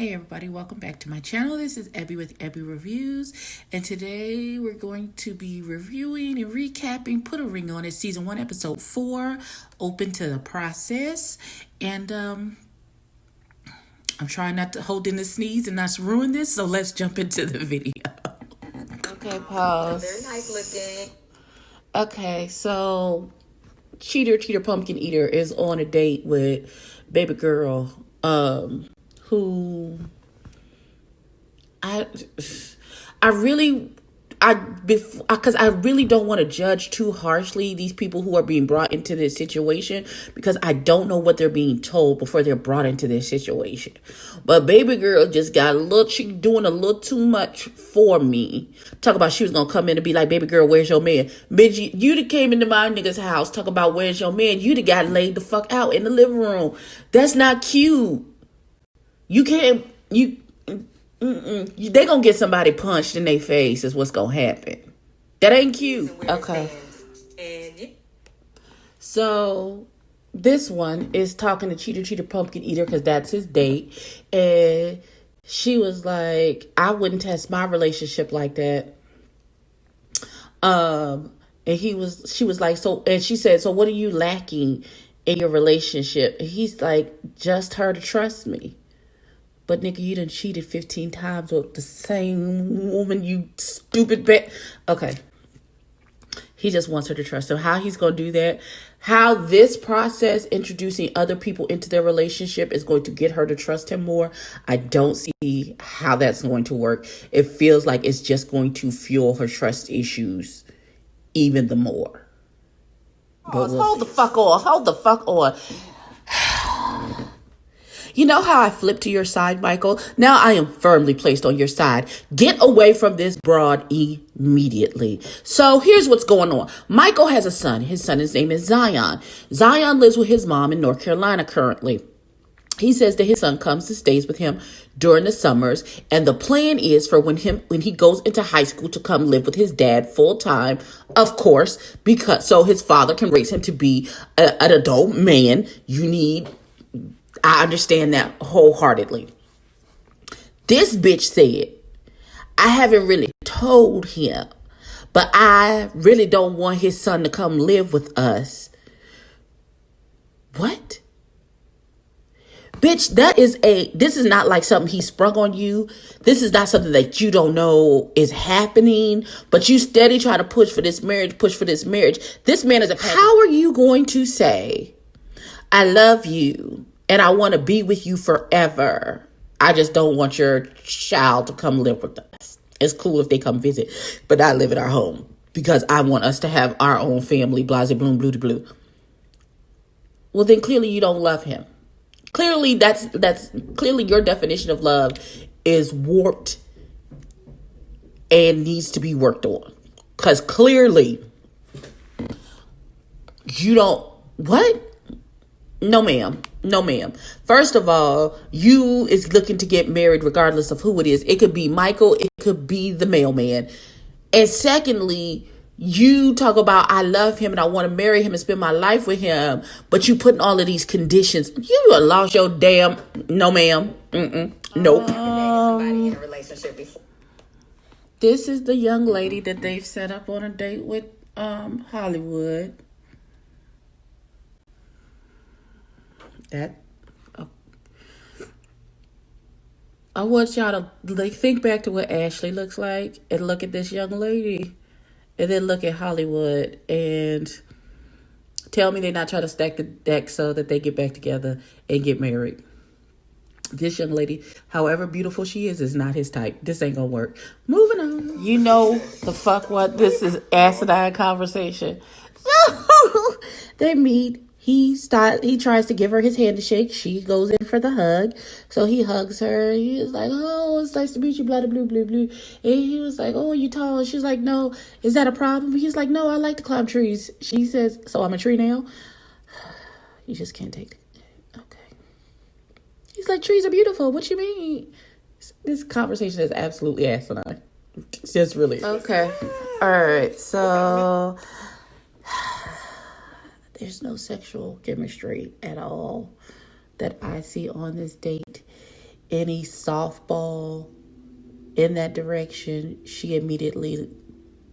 Hey everybody, welcome back to my channel. This is Ebby with Ebby Reviews, and today we're going to be reviewing and recapping Put a Ring on It Season 1, Episode 4, Open to the Process. And I'm trying not to hold in the sneeze and not ruin this, so let's jump into the video. Okay, pause. Very nice looking. Okay, so Cheater Pumpkin Eater is on a date with baby girl, who because I really don't want to judge too harshly these people who are being brought into this situation, because I don't know what they're being told before they're brought into this situation. But baby girl just got she doing a little too much for me. Talk about she was gonna come in and be like, baby girl, where's your man? Bitch, you'd have came into my nigga's house, talk about where's your man. You'd have got laid the fuck out in the living room. That's not cute. You can't, they gonna get somebody punched in their face is what's gonna happen. That ain't cute. Okay. So this one is talking to Cheater Pumpkin Eater, because that's his date. And she was like, I wouldn't test my relationship like that. And she was like, so, and she said, so what are you lacking in your relationship? And he's like, just her to trust me. But nigga, you done cheated 15 times with the same woman, you stupid bitch. Okay. He just wants her to trust him. How he's going to do that, how this process, introducing other people into their relationship, is going to get her to trust him more, I don't see how that's going to work. It feels like it's just going to fuel her trust issues even the more. Hold the fuck on. You know how I flipped to your side, Michael? Now I am firmly placed on your side. Get away from this broad immediately. So here's what's going on. Michael has a son. His son's name is Zion. Zion lives with his mom in North Carolina currently. He says that his son comes and stays with him during the summers, and the plan is for when he goes into high school to come live with his dad full time, of course, because so his father can raise him to be an adult man. I understand that wholeheartedly. This bitch said, I haven't really told him, but I really don't want his son to come live with us. What? Bitch, this is not like something he sprung on you. This is not something that you don't know is happening, but you steady try to push for this marriage. This man is how are you going to say, I love you and I want to be with you forever? I just don't want your child to come live with us. It's cool if they come visit, but I live at our home because I want us to have our own family, blase bloom, blue to blue. Well, then clearly you don't love him. Clearly that's clearly your definition of love is warped and needs to be worked on. Because clearly you don't, what? No, ma'am. First of all, you is looking to get married regardless of who it is. It could be Michael. It could be the mailman. And secondly, you talk about, I love him and I want to marry him and spend my life with him, but you putting all of these conditions. You lost your damn, no, ma'am. Nope. This is the young lady that they've set up on a date with Hollywood. I want y'all to think back to what Ashley looks like and look at this young lady and then look at Hollywood and tell me they're not trying to stack the deck so that they get back together and get married. This young lady, however beautiful she is not his type. This ain't gonna work. Moving on. You know the fuck what? This is asinine conversation. So they meet. He tries to give her his hand to shake. She goes in for the hug. So he hugs her. He is like, oh, it's nice to meet you, blah, blah, blah, blah. And he was like, oh, you tall? And she's like, no. Is that a problem? He's like, no, I like to climb trees. She says, so I'm a tree now? You just can't take it. Okay. He's like, trees are beautiful. What you mean? This conversation is absolutely asinine. It's just really. Okay. All right. So there's no sexual chemistry at all that I see on this date. any softball in that direction, she immediately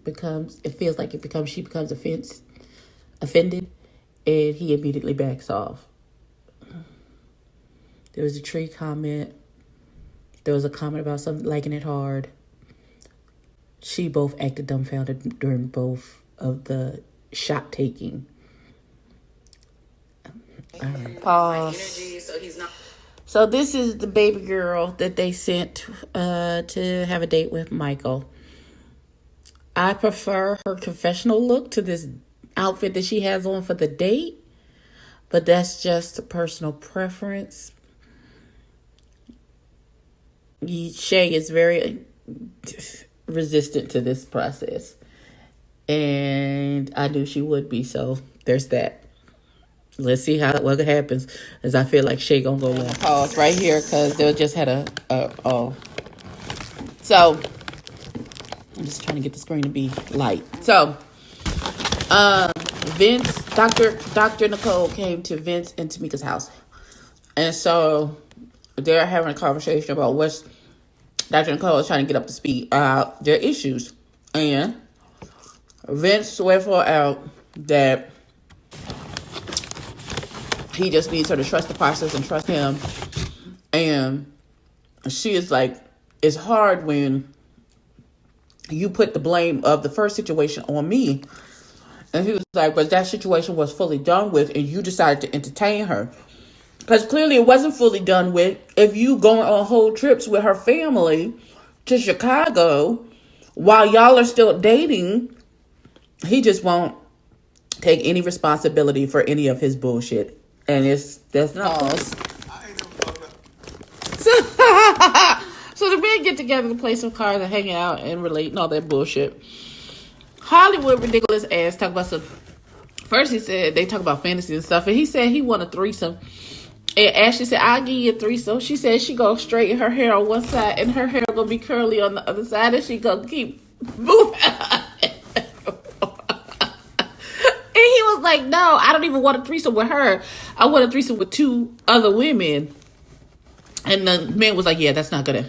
she becomes offended, and he immediately backs off. There was a tree comment. There was a comment about something liking it hard. She both acted dumbfounded during both of the shot taking. All right. Pause. So this is the baby girl that they sent to have a date with Michael. I prefer her confessional look to this outfit that she has on for the date, but that's just a personal preference. Shay is very resistant to this process, and I knew she would be, so there's that. Let's see what happens, as I feel like Shay gonna go left. Pause right here because they just had so I'm just trying to get the screen to be light. So Dr. Nicole came to Vince and Tamika's house, and so they're having a conversation about what's Dr. Nicole is trying to get up to speed their issues, and Vince swears out that he just needs her to trust the process and trust him. And she is like, it's hard when you put the blame of the first situation on me. And he was like, but that situation was fully done with, and you decided to entertain her. Because clearly it wasn't fully done with if you going on whole trips with her family to Chicago while y'all are still dating. He just won't take any responsibility for any of his bullshit. And that's not false. So the men get together to play some cards and hang out and relate and all that bullshit. Hollywood ridiculous ass talk about some. First he said they talk about fantasy and stuff, and he said he want a threesome. And Ashley said, I'll give you a threesome. She said she gonna straighten her hair on one side and her hair gonna be curly on the other side, and she gonna keep moving. And he was like, no, I don't even want a threesome with her. I want a threesome with 2 other women. And the man was like, yeah, that's not gonna,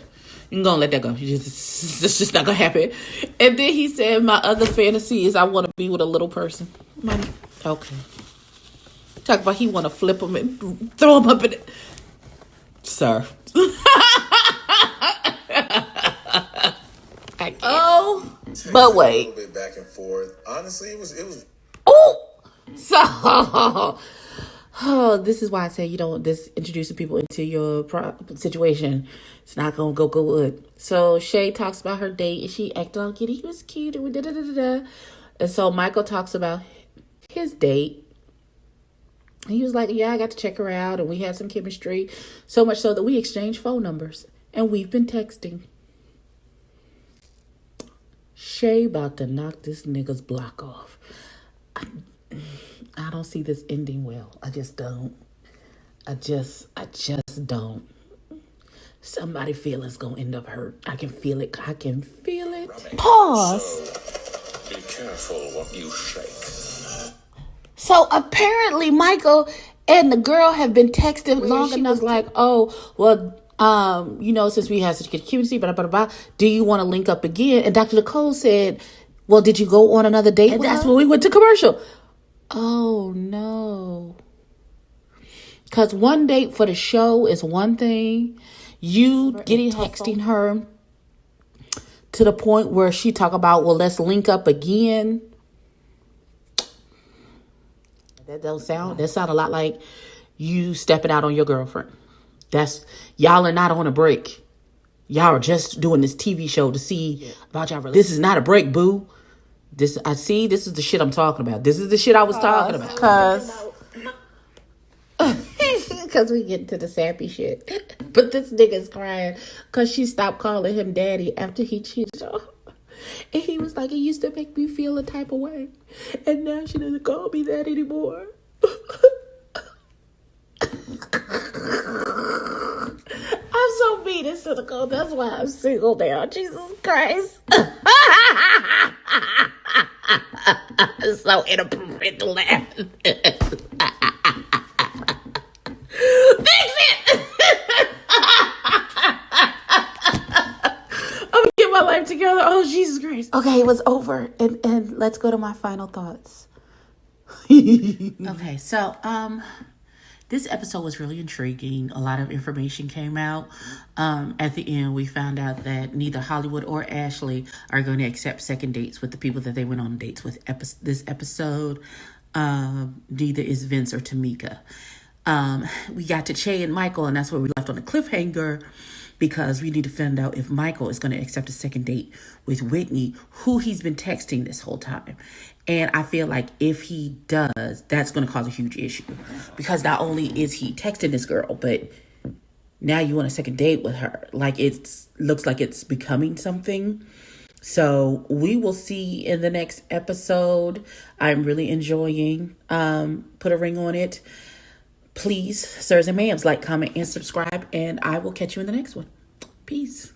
you're gonna let that go. It's just not gonna happen. And then he said, my other fantasy is I want to be with a little person. Okay. Talk about he want to flip him and throw him up in it. Sir. Oh, but wait. A little bit back and forth. Honestly, it was. Oh, so. Oh, this is why I say you don't introducing people into your situation. It's not gonna go good. So Shay talks about her date and she acted all cute. He was cute and we da. And so Michael talks about his date. He was like, yeah, I got to check her out and we had some chemistry. So much so that we exchanged phone numbers and we've been texting. Shay about to knock this nigga's block off. I don't see this ending well. I just don't. I just don't. Somebody's feelings gonna end up hurt. I can feel it. Pause. So, be careful what you shake. So apparently Michael and the girl have been texting long enough. Like, oh, well, since we have such good chemistry, do you want to link up again? And Dr. Nicole said, well, did you go on another date? And that's when we went to commercial. Oh, no. Because one date for the show is one thing. You texting her to the point where she talk about, well, let's link up again. That sound a lot like you stepping out on your girlfriend. Y'all are not on a break. Y'all are just doing this TV show to see about y'all. This is not a break, boo. This is the shit I'm talking about. This is the shit I was talking about. Because we get to the sappy shit. But this nigga's crying because she stopped calling him daddy after he cheated on her. And he was like, it used to make me feel a type of way. And now she doesn't call me that anymore. I'm so mean and cynical. That's why I'm single now. Jesus Christ. It's so inappropriate to laugh. Fix it! yours. Okay, it was over. And let's go to my final thoughts. Okay, so this episode was really intriguing. A lot of information came out. At the end, we found out that neither Hollywood or Ashley are going to accept second dates with the people that they went on dates with this episode. Neither is Vince or Tamika. We got to Che and Michael, and that's where we left on a cliffhanger, because we need to find out if Michael is going to accept a second date with Whitney, who he's been texting this whole time. And I feel like if he does, that's going to cause a huge issue, because not only is he texting this girl, but now you want a second date with her. Like, it looks like it's becoming something. So we will see in the next episode. I'm really enjoying Put a Ring on It. Please, sirs and ma'ams, like, comment, and subscribe, and I will catch you in the next one. Peace.